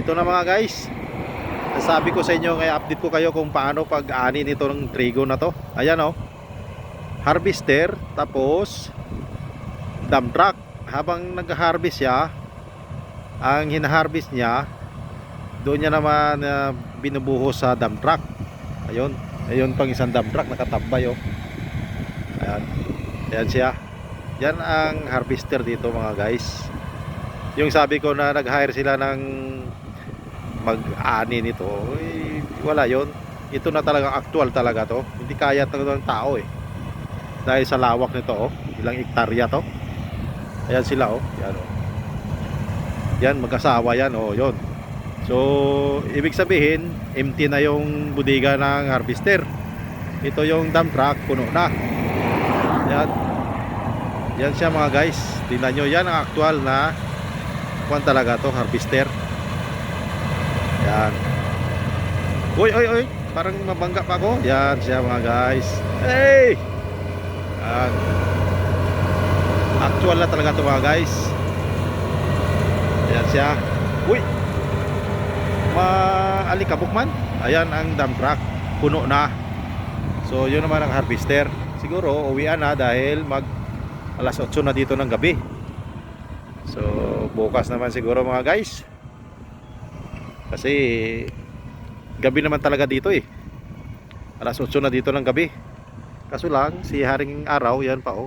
ito na mga guys. Sabi ko sa inyo, kaya update ko kayo kung paano pag-ani nito ng trigo na to. Ayan oh. Harvester, tapos dump truck. Habang nag-harvest siya, ang hina-harvest niya, doon niya naman binubuhos sa dump truck. Ayun, ayun pang isang dump truck nakatambay oh. Ayan. Ayan siya. Yan ang harvester dito mga guys. Yung sabi ko na nag-hire sila ng mag-ani nito, eh, wala yon. Ito na talagang actual talaga to. Hindi kaya talaga ng tao eh. Dahil sa lawak nito oh. Ilang hektarya to. Ayan sila oh. Yan oh. Yan mag-asawa yan oh, yon. So, ibig sabihin, empty na yung bodega ng harvester. Ito yung dump truck, puno na. Yan. Yan siya mga guys. Tingnan nyo, yan ang actual na kuwan talaga to, harvester. Yan. Uy, uy, uy. Parang mabangga pa ako. Yan siya mga guys. Hey! Yan. Actual na talaga to mga guys. Yan siya. Uy! Maalikabok man. Ayan ang dump truck. Puno na. So yun naman ang harvester. Siguro uwian na dahil alas 8 na dito ng gabi. So bukas naman siguro mga guys. Kasi gabi naman talaga dito eh. Alas 8 na dito ng gabi. Kaso lang si Haring Araw yan pa oh,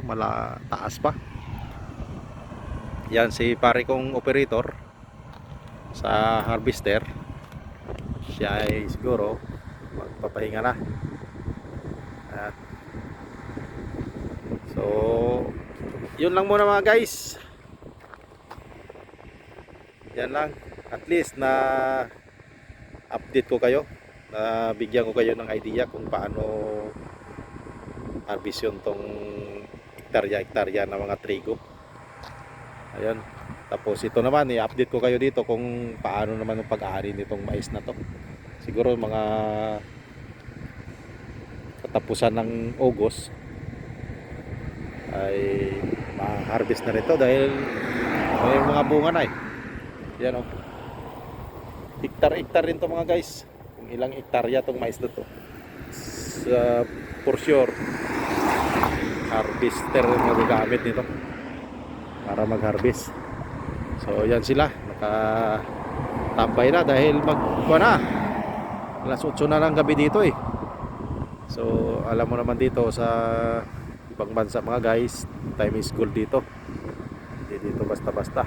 taas pa. Yan si pare kong operator sa harvester. Siya ay siguro magpapahinga na. Ayan. So yun lang muna mga guys. Yan lang. At least na update ko kayo. Na bigyan ko kayo ng idea kung paano harvest yun tong hektarya-hektarya na mga trigo. Ayun. Tapos ito naman i-update ko kayo dito kung paano naman yung pag-aari nitong mais na to. Siguro mga katapusan ng August ay ma-harvest na rito dahil may mga bunga na eh. Yan oh. Hektar-hektar rin to mga guys. Kung ilang hektarya tong mais na to. For sure harvester yung magagamit nito para mag-harvest. So yan sila, nakatambay na dahil alas 8 na ng gabi dito eh. So alam mo naman dito sa ibang bansa mga guys, time is gold dito. Hindi dito basta-basta.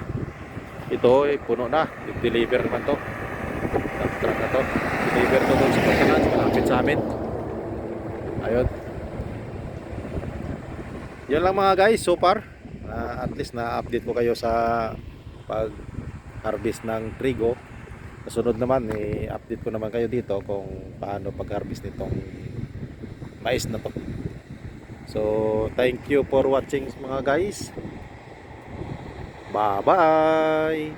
Ito eh puno na, i-deliver naman to. Truck na to, deliver to doon sa pagkanan, malapit sa amin. Ayun. Yun lang mga guys so far. At least na-update ko kayo sa pag-harvest ng trigo. Kasunod naman update ko naman kayo dito kung paano pag-harvest nitong mais na to. So thank you for watching mga guys. Bye bye.